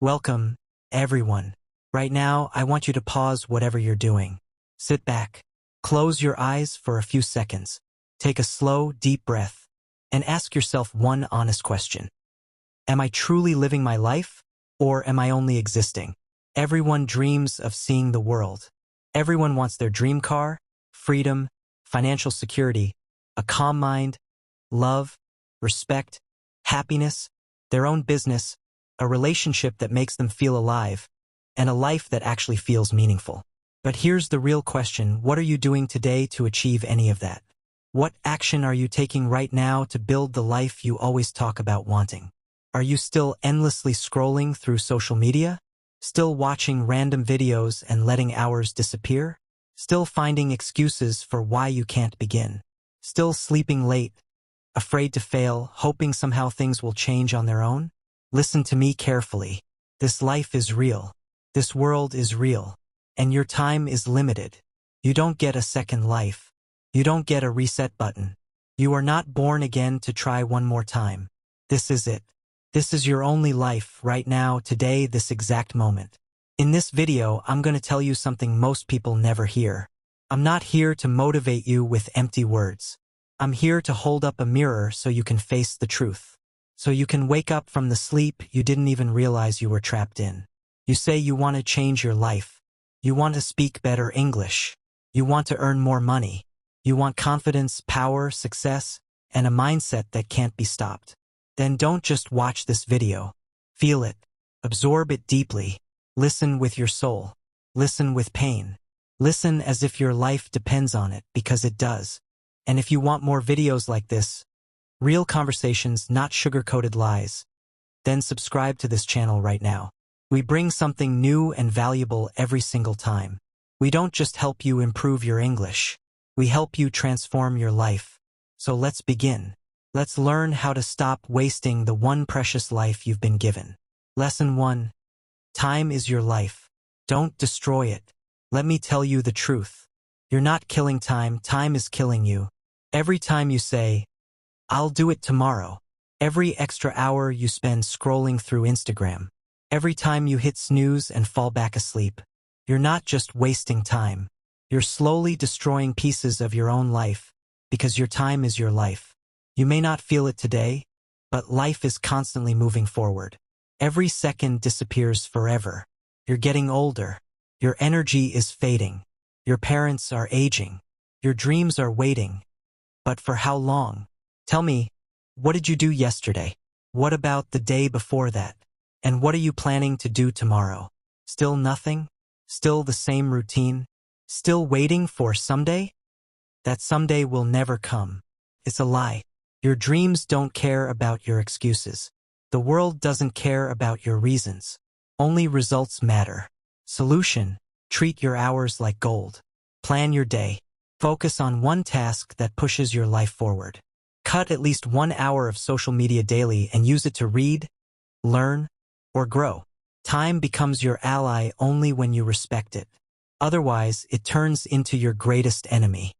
Welcome, everyone. Right now, I want you to pause whatever you're doing. Sit back. Close your eyes for a few seconds. Take a slow, deep breath, and ask yourself one honest question. Am I truly living my life, or am I only existing? Everyone dreams of seeing the world. Everyone wants their dream car, freedom, financial security, a calm mind, love, respect, happiness, their own business, a relationship that makes them feel alive, and a life that actually feels meaningful. But here's the real question: what are you doing today to achieve any of that? What action are you taking right now to build the life you always talk about wanting? Are you still endlessly scrolling through social media? Still watching random videos and letting hours disappear? Still finding excuses for why you can't begin? Still sleeping late, afraid to fail, hoping somehow things will change on their own? Listen to me carefully. This life is real. This world is real. And your time is limited. You don't get a second life. You don't get a reset button. You are not born again to try one more time. This is it. This is your only life right now, today, this exact moment. In this video, I'm going to tell you something most people never hear. I'm not here to motivate you with empty words. I'm here to hold up a mirror so you can face the truth. So you can wake up from the sleep you didn't even realize you were trapped in. You say you want to change your life. You want to speak better English. You want to earn more money. You want confidence, power, success, and a mindset that can't be stopped. Then don't just watch this video. Feel it. Absorb it deeply. Listen with your soul. Listen with pain. Listen as if your life depends on it, because it does. And if you want more videos like this, real conversations, not sugar-coated lies, then subscribe to this channel right now. We bring something new and valuable every single time. We don't just help you improve your English. We help you transform your life. So let's begin. Let's learn how to stop wasting the one precious life you've been given. Lesson 1. Time is your life. Don't destroy it. Let me tell you the truth. You're not killing time. Time is killing you. Every time you say, "I'll do it tomorrow," every extra hour you spend scrolling through Instagram, every time you hit snooze and fall back asleep, you're not just wasting time. You're slowly destroying pieces of your own life, because your time is your life. You may not feel it today, but life is constantly moving forward. Every second disappears forever. You're getting older. Your energy is fading. Your parents are aging. Your dreams are waiting. But for how long? Tell me, what did you do yesterday? What about the day before that? And what are you planning to do tomorrow? Still nothing? Still the same routine? Still waiting for someday? That someday will never come. It's a lie. Your dreams don't care about your excuses. The world doesn't care about your reasons. Only results matter. Solution: treat your hours like gold. Plan your day. Focus on one task that pushes your life forward. Cut at least 1 hour of social media daily and use it to read, learn, or grow. Time becomes your ally only when you respect it. Otherwise, it turns into your greatest enemy.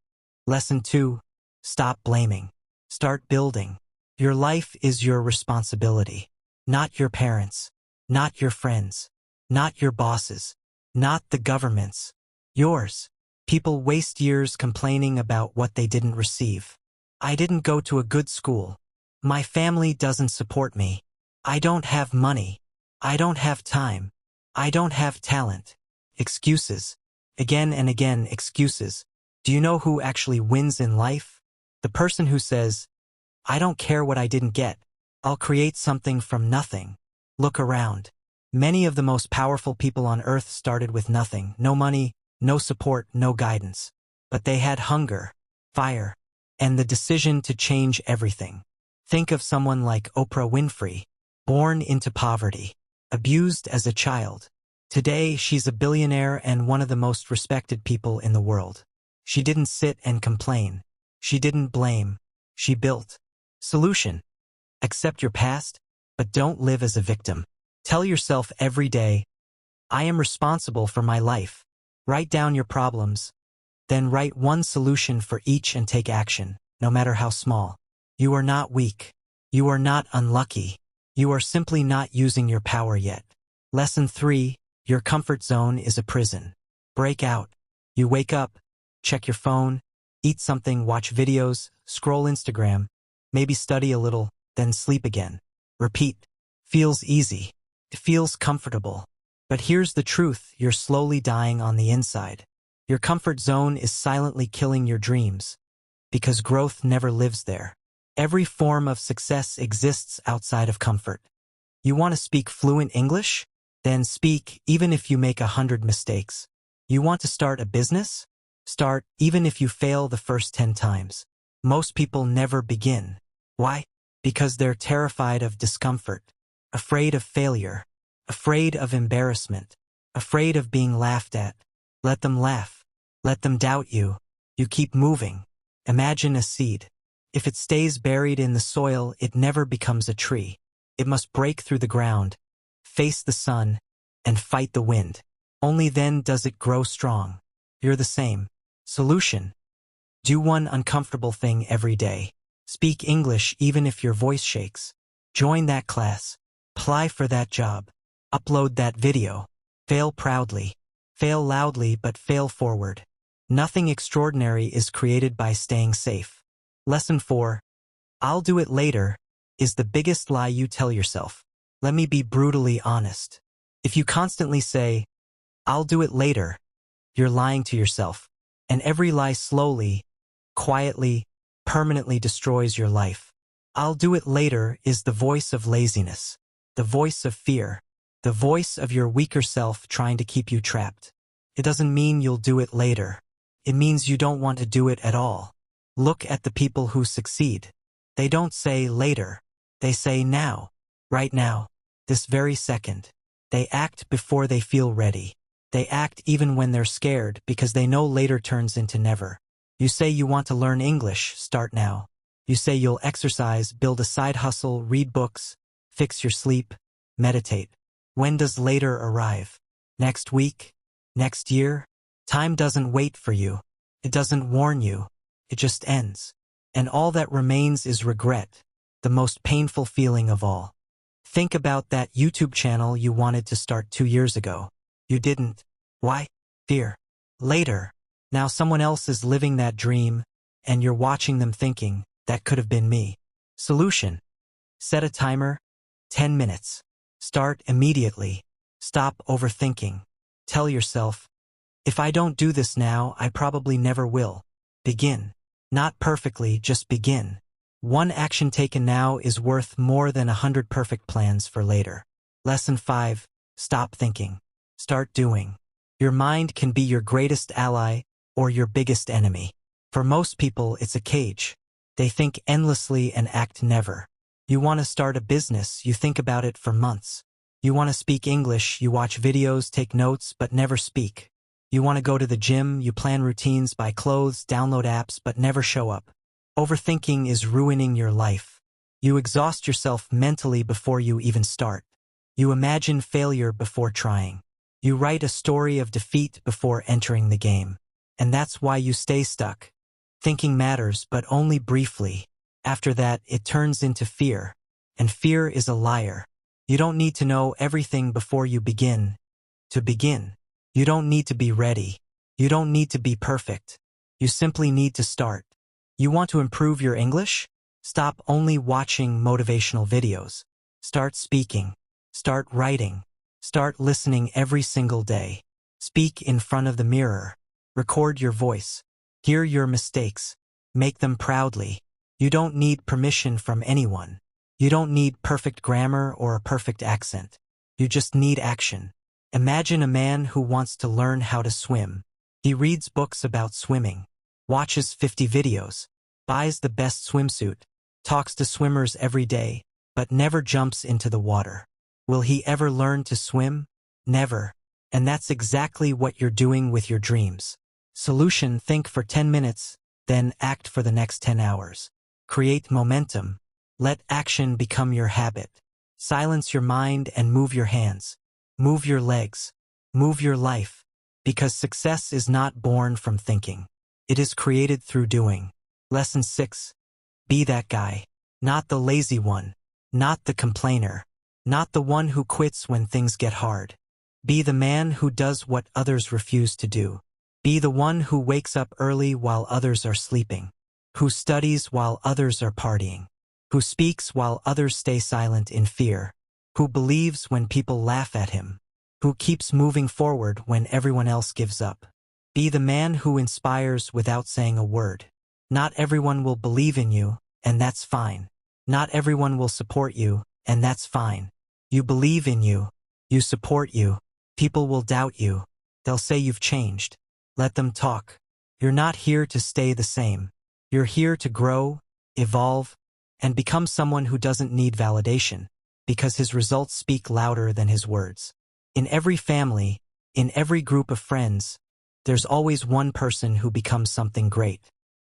Lesson 2. Stop blaming. Start building. Your life is your responsibility. Not your parents. Not your friends. Not your bosses. Not the government's. Yours. People waste years complaining about what they didn't receive. I didn't go to a good school. My family doesn't support me. I don't have money. I don't have time. I don't have talent. Excuses. Again and again, excuses. Do you know who actually wins in life? The person who says, "I don't care what I didn't get. I'll create something from nothing." Look around. Many of the most powerful people on earth started with nothing. No money, no support, no guidance. But they had hunger, fire, and the decision to change everything. Think of someone like Oprah Winfrey, born into poverty, abused as a child. Today, she's a billionaire and one of the most respected people in the world. She didn't sit and complain. She didn't blame. She built. Solution: accept your past, but don't live as a victim. Tell yourself every day, "I am responsible for my life." Write down your problems. Then write one solution for each and take action, no matter how small. You are not weak. You are not unlucky. You are simply not using your power yet. Lesson 3. Your comfort zone is a prison. Break out. You wake up, check your phone, eat something, watch videos, scroll Instagram, maybe study a little, then sleep again. Repeat. Feels easy. It feels comfortable. But here's the truth, you're slowly dying on the inside. Your comfort zone is silently killing your dreams, because growth never lives there. Every form of success exists outside of comfort. You want to speak fluent English? Then speak, even if you make 100 mistakes. You want to start a business? Start, even if you fail the first 10 times. Most people never begin. Why? Because they're terrified of discomfort, afraid of failure, afraid of embarrassment, afraid of being laughed at. Let them laugh. Let them doubt you. You keep moving. Imagine a seed. If it stays buried in the soil, it never becomes a tree. It must break through the ground, face the sun, and fight the wind. Only then does it grow strong. You're the same. Solution. Do one uncomfortable thing every day. Speak English even if your voice shakes. Join that class. Apply for that job. Upload that video. Fail proudly. Fail loudly, but fail forward. Nothing extraordinary is created by staying safe. Lesson 4. I'll do it later is the biggest lie you tell yourself. Let me be brutally honest. If you constantly say, I'll do it later, you're lying to yourself. And every lie slowly, quietly, permanently destroys your life. I'll do it later is the voice of laziness, the voice of fear, the voice of your weaker self trying to keep you trapped. It doesn't mean you'll do it later. It means you don't want to do it at all. Look at the people who succeed. They don't say later. They say now, right now, this very second. They act before they feel ready. They act even when they're scared because they know later turns into never. You say you want to learn English, start now. You say you'll exercise, build a side hustle, read books, fix your sleep, meditate. When does later arrive? Next week? Next year? Time doesn't wait for you. It doesn't warn you. It just ends. And all that remains is regret, the most painful feeling of all. Think about that YouTube channel you wanted to start 2 years ago. You didn't. Why? Fear. Later. Now someone else is living that dream, and you're watching them thinking, that could have been me. Solution. Set a timer. 10 minutes. Start immediately. Stop overthinking. Tell yourself, if I don't do this now, I probably never will. Begin. Not perfectly, just begin. One action taken now is worth more than 100 perfect plans for later. Lesson 5. Stop thinking. Start doing. Your mind can be your greatest ally or your biggest enemy. For most people, it's a cage. They think endlessly and act never. You want to start a business, you think about it for months. You want to speak English, you watch videos, take notes, but never speak. You want to go to the gym, you plan routines, buy clothes, download apps, but never show up. Overthinking is ruining your life. You exhaust yourself mentally before you even start. You imagine failure before trying. You write a story of defeat before entering the game. And that's why you stay stuck. Thinking matters, but only briefly. After that, it turns into fear. And fear is a liar. You don't need to know everything before you begin. To begin, you don't need to be ready. You don't need to be perfect. You simply need to start. You want to improve your English? Stop only watching motivational videos. Start speaking. Start writing. Start listening every single day. Speak in front of the mirror. Record your voice. Hear your mistakes. Make them proudly. You don't need permission from anyone. You don't need perfect grammar or a perfect accent. You just need action. Imagine a man who wants to learn how to swim. He reads books about swimming, watches 50 videos, buys the best swimsuit, talks to swimmers every day, but never jumps into the water. Will he ever learn to swim? Never. And that's exactly what you're doing with your dreams. Solution: think for 10 minutes, then act for the next 10 hours. Create momentum. Let action become your habit. Silence your mind and move your hands. Move your legs. Move your life. Because success is not born from thinking. It is created through doing. Lesson 6. Be that guy. Not the lazy one. Not the complainer. not the one who quits when things get hard. Be the man who does what others refuse to do. Be the one who wakes up early while others are sleeping, who studies while others are partying, who speaks while others stay silent in fear, who believes when people laugh at him, who keeps moving forward when everyone else gives up. Be the man who inspires without saying a word. Not everyone will believe in you, and that's fine. Not everyone will support you, and that's fine. You believe in you. You support you. People will doubt you. They'll say you've changed. Let them talk. You're not here to stay the same. You're here to grow, evolve, and become someone who doesn't need validation, because his results speak louder than his words. In every family, in every group of friends, there's always one person who becomes something great.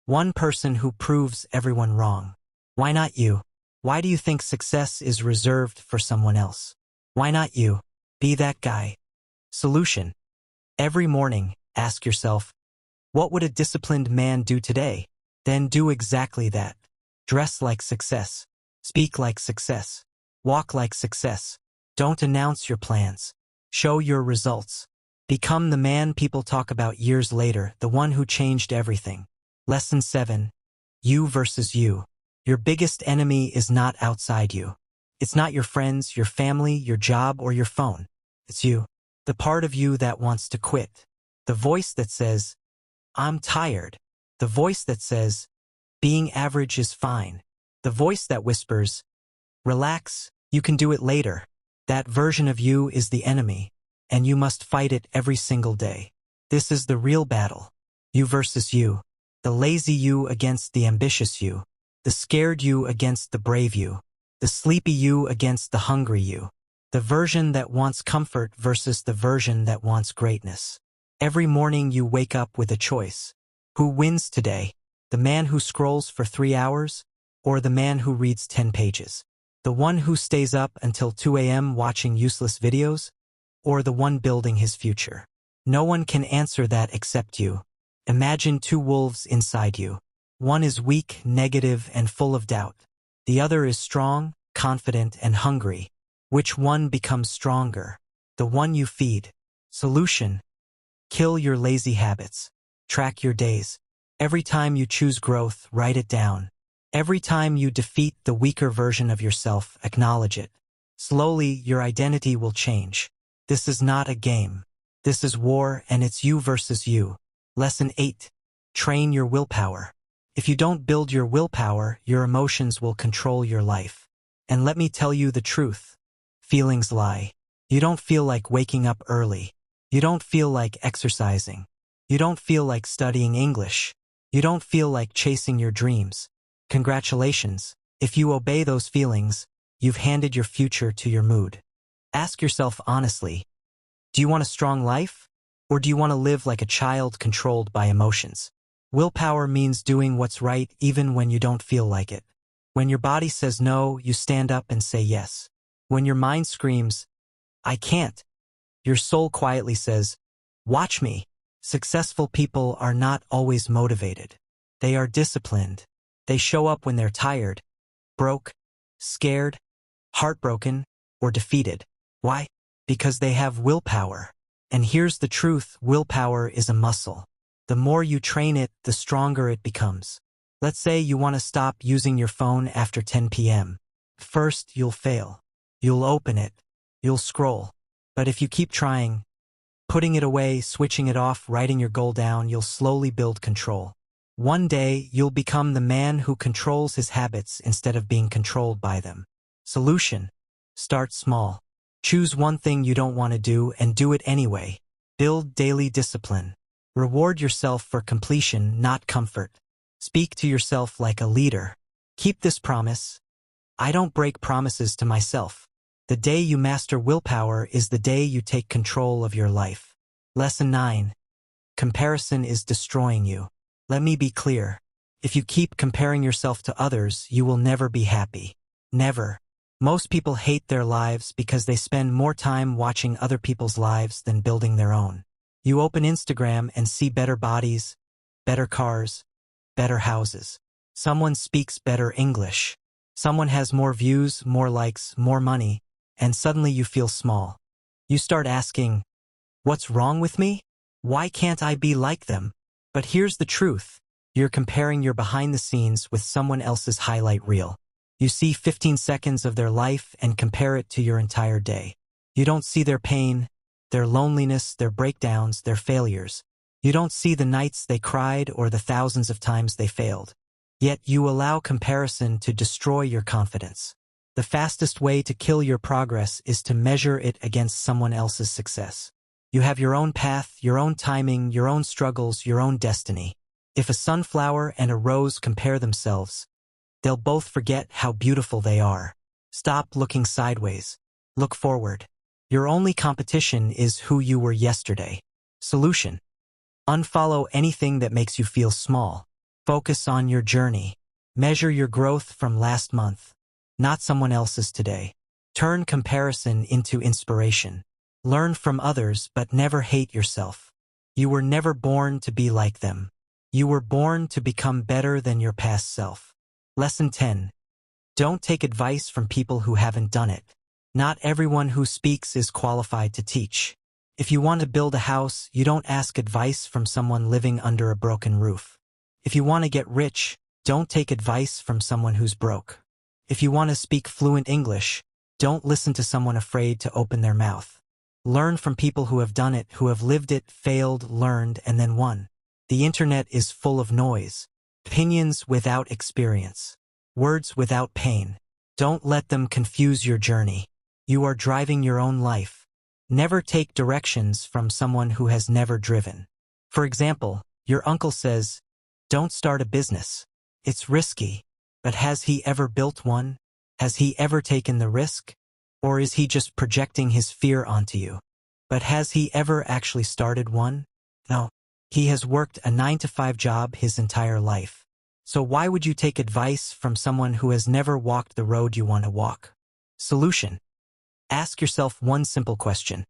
One person who proves everyone wrong. Why not you? Why do you think success is reserved for someone else? Why not you? Be that guy. Solution. Every morning, ask yourself, what would a disciplined man do today? Then do exactly that. Dress like success. Speak like success. Walk like success. Don't announce your plans. Show your results. Become the man people talk about years later, the one who changed everything. Lesson 7. You versus you. Your biggest enemy is not outside you. It's not your friends, your family, your job, or your phone. It's you. The part of you that wants to quit. The voice that says, I'm tired. The voice that says, being average is fine. The voice that whispers, relax, you can do it later. That version of you is the enemy, and you must fight it every single day. This is the real battle. You versus you. The lazy you against the ambitious you. The scared you against the brave you. The sleepy you against the hungry you. The version that wants comfort versus the version that wants greatness. Every morning you wake up with a choice. Who wins today? The man who scrolls for 3 hours, or the man who reads 10 pages? The one who stays up until 2 a.m. watching useless videos, or the one building his future? No one can answer that except you. Imagine 2 wolves inside you. One is weak, negative, and full of doubt. The other is strong, confident, and hungry. Which one becomes stronger? The one you feed. Solution. Kill your lazy habits. Track your days. Every time you choose growth, write it down. Every time you defeat the weaker version of yourself, acknowledge it. Slowly, your identity will change. This is not a game. This is war, and it's you versus you. Lesson 8. Train your willpower. If you don't build your willpower, your emotions will control your life. And let me tell you the truth. Feelings lie. You don't feel like waking up early. You don't feel like exercising. You don't feel like studying English. You don't feel like chasing your dreams. Congratulations. If you obey those feelings, you've handed your future to your mood. Ask yourself honestly, do you want a strong life? Or do you want to live like a child controlled by emotions? Willpower means doing what's right even when you don't feel like it. When your body says no, you stand up and say yes. When your mind screams, I can't, your soul quietly says, watch me. Successful people are not always motivated. They are disciplined. They show up when they're tired, broke, scared, heartbroken, or defeated. Why? Because they have willpower. And here's the truth, willpower is a muscle. The more you train it, the stronger it becomes. Let's say you want to stop using your phone after 10 p.m. First, you'll fail. You'll open it. You'll scroll. But if you keep trying, putting it away, switching it off, writing your goal down, you'll slowly build control. One day, you'll become the man who controls his habits instead of being controlled by them. Solution. Start small. Choose one thing you don't want to do and do it anyway. Build daily discipline. Reward yourself for completion, not comfort. Speak to yourself like a leader. Keep this promise. I don't break promises to myself. The day you master willpower is the day you take control of your life. Lesson 9. Comparison is destroying you. Let me be clear. If you keep comparing yourself to others, you will never be happy. Never. Most people hate their lives because they spend more time watching other people's lives than building their own. You open Instagram and see better bodies, better cars, better houses. Someone speaks better English. Someone has more views, more likes, more money. and suddenly you feel small. You start asking, what's wrong with me? Why can't I be like them? But here's the truth. You're comparing your behind the scenes with someone else's highlight reel. You see 15 seconds of their life and compare it to your entire day. You don't see their pain, their loneliness, their breakdowns, their failures. You don't see the nights they cried or the thousands of times they failed. Yet you allow comparison to destroy your confidence. The fastest way to kill your progress is to measure it against someone else's success. You have your own path, your own timing, your own struggles, your own destiny. If a sunflower and a rose compare themselves, they'll both forget how beautiful they are. Stop looking sideways. Look forward. Your only competition is who you were yesterday. Solution: unfollow anything that makes you feel small. Focus on your journey. Measure your growth from last month, not someone else's today. Turn comparison into inspiration. Learn from others, but never hate yourself. You were never born to be like them. You were born to become better than your past self. Lesson 10. Don't take advice from people who haven't done it. Not everyone who speaks is qualified to teach. If you want to build a house, you don't ask advice from someone living under a broken roof. If you want to get rich, don't take advice from someone who's broke. If you want to speak fluent English, don't listen to someone afraid to open their mouth. Learn from people who have done it, who have lived it, failed, learned, and then won. The internet is full of noise, opinions without experience, words without pain. Don't let them confuse your journey. You are driving your own life. Never take directions from someone who has never driven. For example, your uncle says, don't start a business. It's risky. But has he ever built one? Has he ever taken the risk? Or is he just projecting his fear onto you? But has he ever actually started one? No. He has worked a 9-to-5 job his entire life. So why would you take advice from someone who has never walked the road you want to walk? Solution: ask yourself one simple question.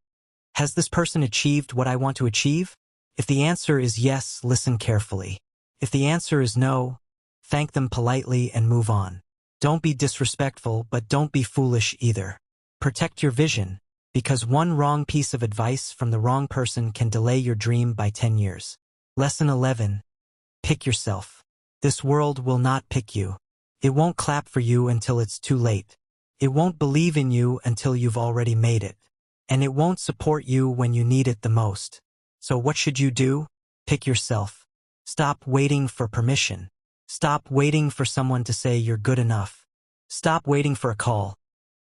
Has this person achieved what I want to achieve? If the answer is yes, listen carefully. If the answer is no, thank them politely and move on. Don't be disrespectful, but don't be foolish either. Protect your vision, because one wrong piece of advice from the wrong person can delay your dream by 10 years. Lesson 11. Pick yourself. This world will not pick you. It won't clap for you until it's too late. It won't believe in you until you've already made it. And it won't support you when you need it the most. So what should you do? Pick yourself. Stop waiting for permission. Stop waiting for someone to say you're good enough. Stop waiting for a call,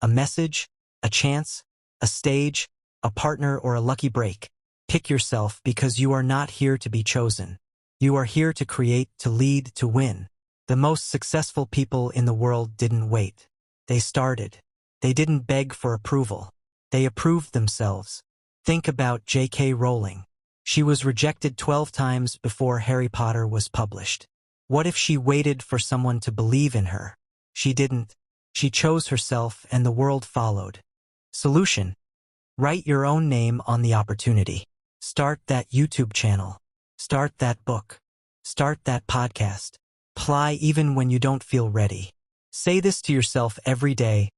a message, a chance, a stage, a partner, or a lucky break. Pick yourself, because you are not here to be chosen. You are here to create, to lead, to win. The most successful people in the world didn't wait. They started. They didn't beg for approval. They approved themselves. Think about J.K. Rowling. She was rejected 12 times before Harry Potter was published. What if she waited for someone to believe in her? She didn't. She chose herself, and the world followed. Solution: write your own name on the opportunity. Start that YouTube channel. Start that book. Start that podcast. Apply even when you don't feel ready. Say this to yourself every day: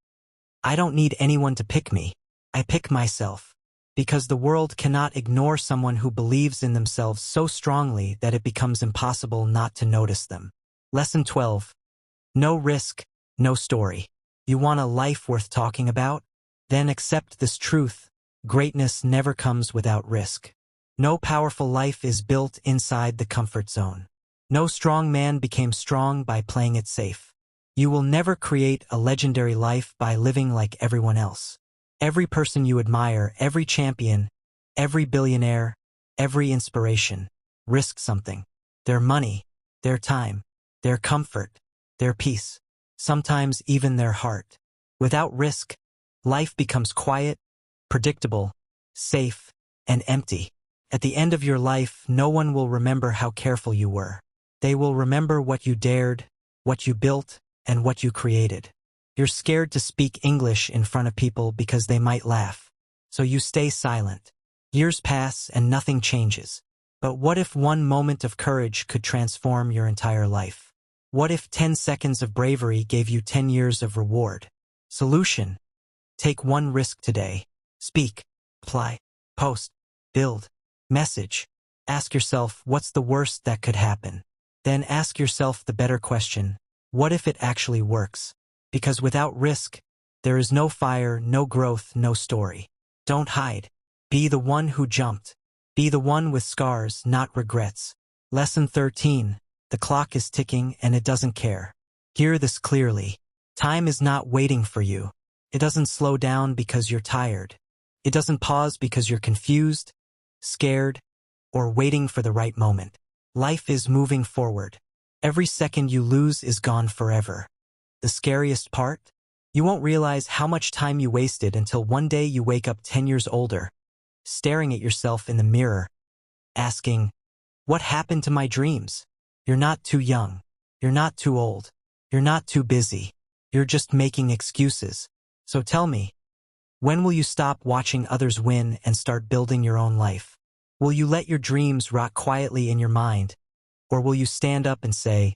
I don't need anyone to pick me. I pick myself. Because the world cannot ignore someone who believes in themselves so strongly that it becomes impossible not to notice them. Lesson 12. No risk, no story. You want a life worth talking about? Then accept this truth: greatness never comes without risk. No powerful life is built inside the comfort zone. No strong man became strong by playing it safe. You will never create a legendary life by living like everyone else. Every person you admire, every champion, every billionaire, every inspiration, risked something. Their money, their time, their comfort, their peace, sometimes even their heart. Without risk, life becomes quiet, predictable, safe, and empty. At the end of your life, no one will remember how careful you were. They will remember what you dared, what you built, and what you created. You're scared to speak English in front of people because they might laugh. So you stay silent. Years pass and nothing changes. But what if one moment of courage could transform your entire life? What if 10 seconds of bravery gave you 10 years of reward? Solution: Take one risk today. Speak, apply, post, build, message. Ask yourself, what's the worst that could happen? Then ask yourself the better question, what if it actually works? Because without risk, there is no fire, no growth, no story. Don't hide. Be the one who jumped. Be the one with scars, not regrets. Lesson 13. The clock is ticking and it doesn't care. Hear this clearly. Time is not waiting for you. It doesn't slow down because you're tired. It doesn't pause because you're confused, scared, or waiting for the right moment. Life is moving forward. Every second you lose is gone forever. The scariest part? You won't realize how much time you wasted until one day you wake up 10 years older, staring at yourself in the mirror, asking, what happened to my dreams? You're not too young. You're not too old. You're not too busy. You're just making excuses. So tell me, when will you stop watching others win and start building your own life? Will you let your dreams rot quietly in your mind? Or will you stand up and say,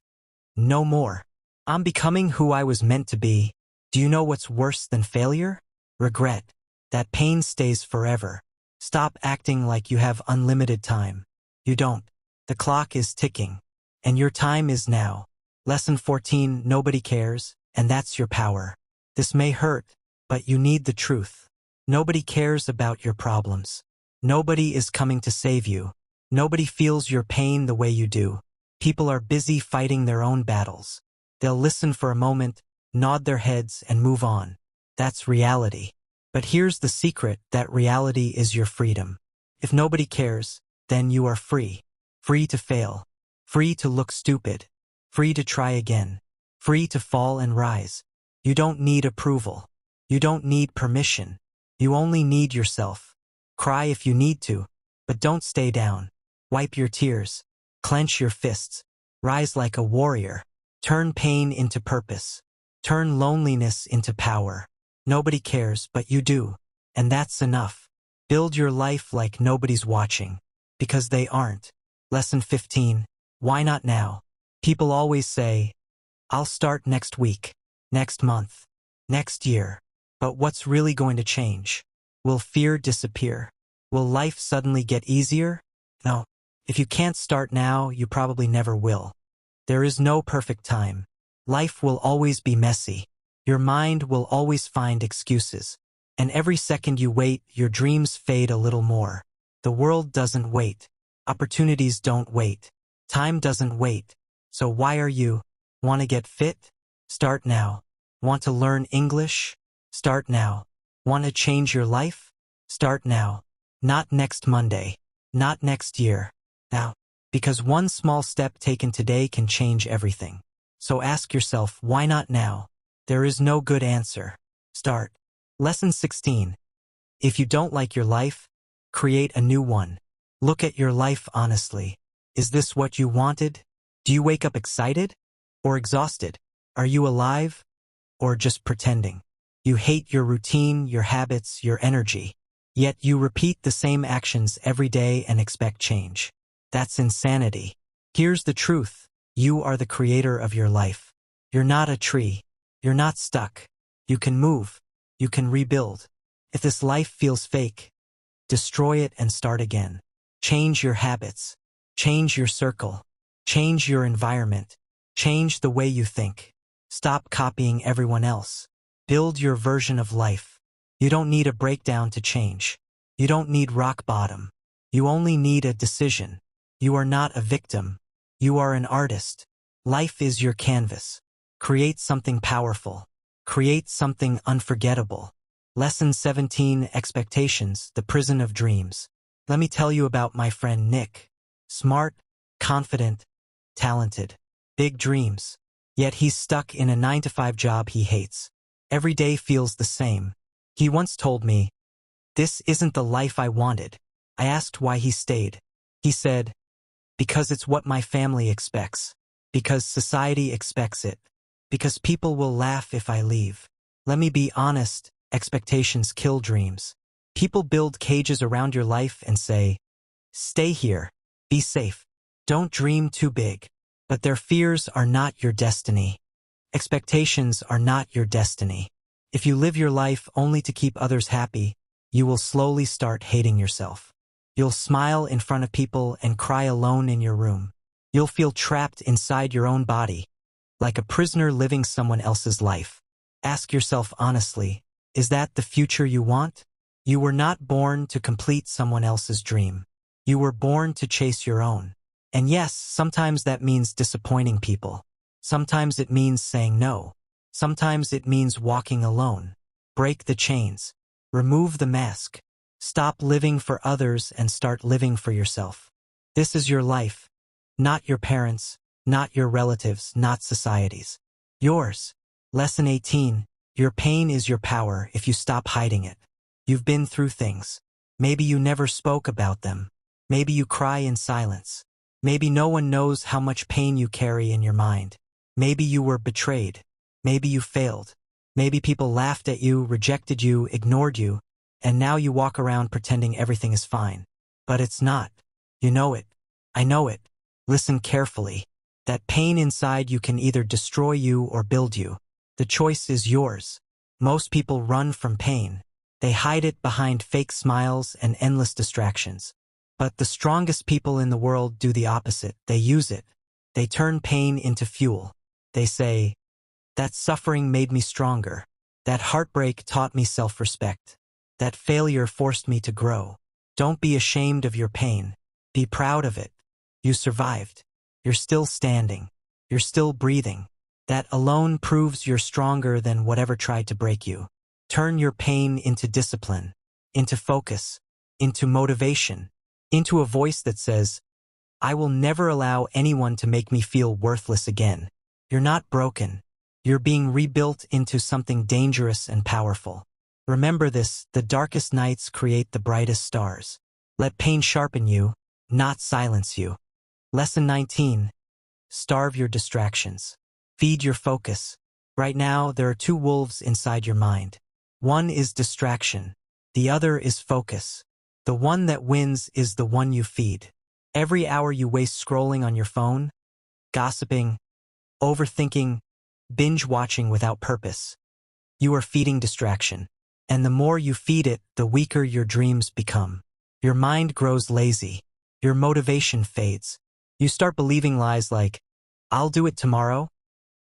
no more? I'm becoming who I was meant to be. Do you know what's worse than failure? Regret. That pain stays forever. Stop acting like you have unlimited time. You don't. The clock is ticking. And your time is now. Lesson 14, nobody cares, and that's your power. This may hurt, but you need the truth. Nobody cares about your problems. Nobody is coming to save you. Nobody feels your pain the way you do. People are busy fighting their own battles. They'll listen for a moment, nod their heads, and move on. That's reality. But here's the secret, that reality is your freedom. If nobody cares, then you are free. Free to fail. Free to look stupid. Free to try again. Free to fall and rise. You don't need approval. You don't need permission. You only need yourself. Cry if you need to, but don't stay down. Wipe your tears. Clench your fists. Rise like a warrior. Turn pain into purpose. Turn loneliness into power. Nobody cares, but you do. And that's enough. Build your life like nobody's watching. Because they aren't. Lesson 15. Why not now? People always say, I'll start next week, next month, next year. But what's really going to change? Will fear disappear? Will life suddenly get easier? No. If you can't start now, you probably never will. There is no perfect time. Life will always be messy. Your mind will always find excuses. And every second you wait, your dreams fade a little more. The world doesn't wait. Opportunities don't wait. Time doesn't wait. So why are you? Want to get fit? Start now. Want to learn English? Start now. Want to change your life? Start now. Not next Monday. Not next year. Now. Because one small step taken today can change everything. So ask yourself, why not now? There is no good answer. Start. Lesson 16. If you don't like your life, create a new one. Look at your life honestly. Is this what you wanted? Do you wake up excited or exhausted? Are you alive or just pretending? You hate your routine, your habits, your energy. Yet you repeat the same actions every day and expect change. That's insanity. Here's the truth. You are the creator of your life. You're not a tree. You're not stuck. You can move. You can rebuild. If this life feels fake, destroy it and start again. Change your habits. Change your circle. Change your environment. Change the way you think. Stop copying everyone else. Build your version of life. You don't need a breakdown to change. You don't need rock bottom. You only need a decision. You are not a victim. You are an artist. Life is your canvas. Create something powerful. Create something unforgettable. Lesson 17, Expectations, the Prison of Dreams. Let me tell you about my friend Nick. Smart, confident, talented, big dreams. Yet he's stuck in a 9-to-5 job he hates. Every day feels the same. He once told me, "This isn't the life I wanted." I asked why he stayed. He said, "Because it's what my family expects. Because society expects it. Because people will laugh if I leave." Let me be honest, expectations kill dreams. People build cages around your life and say, "Stay here. Be safe. Don't dream too big." But their fears are not your destiny. Expectations are not your destiny. If you live your life only to keep others happy, you will slowly start hating yourself. You'll smile in front of people and cry alone in your room. You'll feel trapped inside your own body, like a prisoner living someone else's life. Ask yourself honestly, is that the future you want? You were not born to complete someone else's dream. You were born to chase your own. And yes, sometimes that means disappointing people. Sometimes it means saying no. Sometimes it means walking alone. Break the chains. Remove the mask. Stop living for others and start living for yourself. This is your life. Not your parents, not your relatives, not society's. Yours. Lesson 18. Your pain is your power if you stop hiding it. You've been through things. Maybe you never spoke about them. Maybe you cry in silence. Maybe no one knows how much pain you carry in your mind. Maybe you were betrayed. Maybe you failed. Maybe people laughed at you, rejected you, ignored you, and now you walk around pretending everything is fine. But it's not. You know it. I know it. Listen carefully. That pain inside you can either destroy you or build you. The choice is yours. Most people run from pain. They hide it behind fake smiles and endless distractions. But the strongest people in the world do the opposite. They use it. They turn pain into fuel. They say, that suffering made me stronger. That heartbreak taught me self-respect. That failure forced me to grow. Don't be ashamed of your pain. Be proud of it. You survived. You're still standing. You're still breathing. That alone proves you're stronger than whatever tried to break you. Turn your pain into discipline, into focus, into motivation, into a voice that says, I will never allow anyone to make me feel worthless again. You're not broken. You're being rebuilt into something dangerous and powerful. Remember this, the darkest nights create the brightest stars. Let pain sharpen you, not silence you. Lesson 19. Starve your distractions. Feed your focus. Right now, there are two wolves inside your mind. One is distraction. The other is focus. The one that wins is the one you feed. Every hour you waste scrolling on your phone, gossiping, overthinking, binge-watching without purpose, you are feeding distraction. And the more you feed it, the weaker your dreams become. Your mind grows lazy. Your motivation fades. You start believing lies like, I'll do it tomorrow,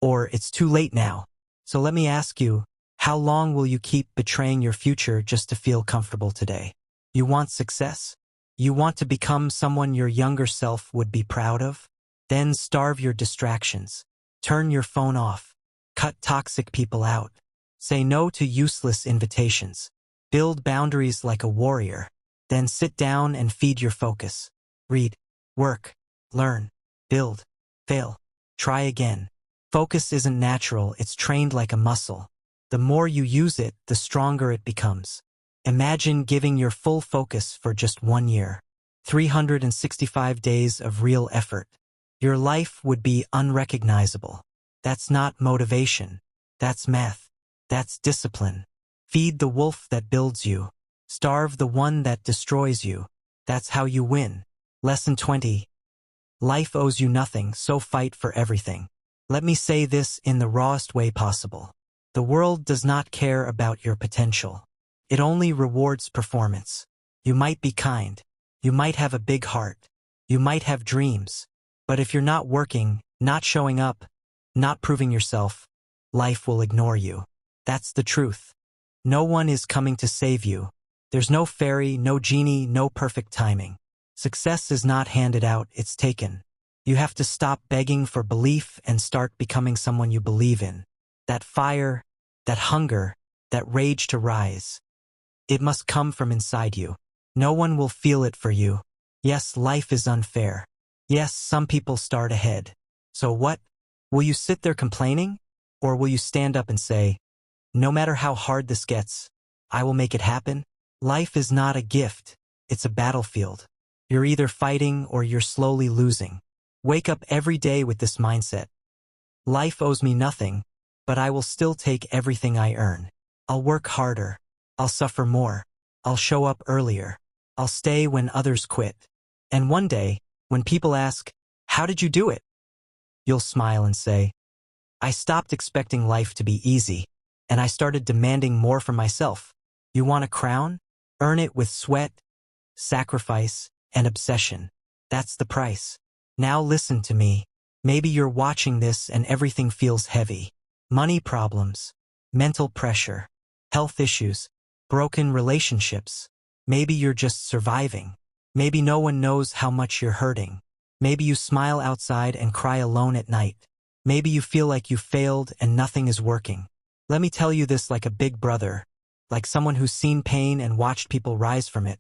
or it's too late now. So let me ask you, how long will you keep betraying your future just to feel comfortable today? You want success? You want to become someone your younger self would be proud of? Then starve your distractions. Turn your phone off. Cut toxic people out. Say no to useless invitations. Build boundaries like a warrior. Then sit down and feed your focus. Read, work, learn, build, fail, try again. Focus isn't natural, it's trained like a muscle. The more you use it, the stronger it becomes. Imagine giving your full focus for just 1 year. 365 days of real effort. Your life would be unrecognizable. That's not motivation. That's math. That's discipline. Feed the wolf that builds you. Starve the one that destroys you. That's how you win. Lesson 20. Life owes you nothing, so fight for everything. Let me say this in the rawest way possible. The world does not care about your potential. It only rewards performance. You might be kind. You might have a big heart. You might have dreams. But if you're not working, not showing up, not proving yourself, life will ignore you. That's the truth. No one is coming to save you. There's no fairy, no genie, no perfect timing. Success is not handed out, it's taken. You have to stop begging for belief and start becoming someone you believe in. That fire, that hunger, that rage to rise. It must come from inside you. No one will feel it for you. Yes, life is unfair. Yes, some people start ahead. So what? Will you sit there complaining? Or will you stand up and say, no matter how hard this gets, I will make it happen? Life is not a gift. It's a battlefield. You're either fighting or you're slowly losing. Wake up every day with this mindset. Life owes me nothing, but I will still take everything I earn. I'll work harder. I'll suffer more. I'll show up earlier. I'll stay when others quit. And one day, when people ask, how did you do it? You'll smile and say, I stopped expecting life to be easy, and I started demanding more from myself. You want a crown? Earn it with sweat, sacrifice, and obsession. That's the price. Now listen to me. Maybe you're watching this and everything feels heavy. Money problems, mental pressure, health issues, broken relationships. Maybe you're just surviving. Maybe no one knows how much you're hurting. Maybe you smile outside and cry alone at night. Maybe you feel like you failed and nothing is working. Let me tell you this like a big brother, like someone who's seen pain and watched people rise from it.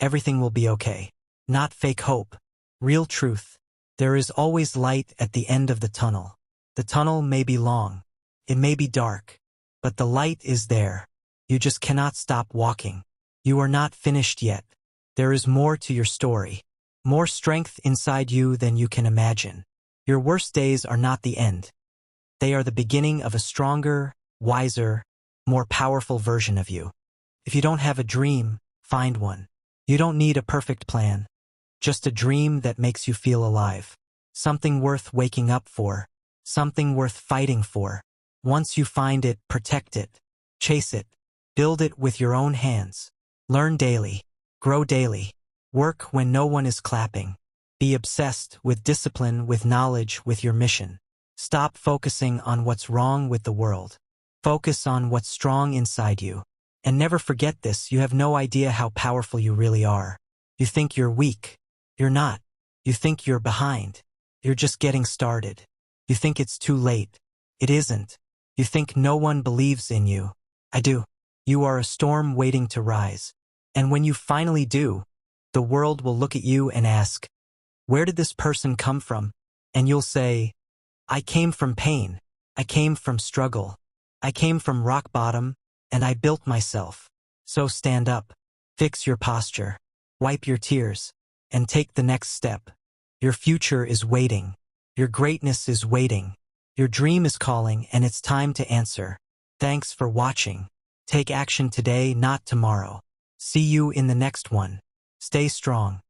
Everything will be okay. Not fake hope. Real truth. There is always light at the end of the tunnel. The tunnel may be long. It may be dark. But the light is there. You just cannot stop walking. You are not finished yet. There is more to your story. More strength inside you than you can imagine. Your worst days are not the end. They are the beginning of a stronger, wiser, more powerful version of you. If you don't have a dream, find one. You don't need a perfect plan. Just a dream that makes you feel alive. Something worth waking up for. Something worth fighting for. Once you find it, protect it. Chase it. Build it with your own hands. Learn daily. Grow daily. Work when no one is clapping. Be obsessed with discipline, with knowledge, with your mission. Stop focusing on what's wrong with the world. Focus on what's strong inside you. And never forget this, you have no idea how powerful you really are. You think you're weak. You're not. You think you're behind. You're just getting started. You think it's too late. It isn't. You think no one believes in you. I do. You are a storm waiting to rise. And when you finally do, the world will look at you and ask, where did this person come from? And you'll say, I came from pain. I came from struggle. I came from rock bottom, and I built myself. So stand up. Fix your posture. Wipe your tears. And take the next step. Your future is waiting. Your greatness is waiting. Your dream is calling, and it's time to answer. Thanks for watching. Take action today, not tomorrow. See you in the next one. Stay strong.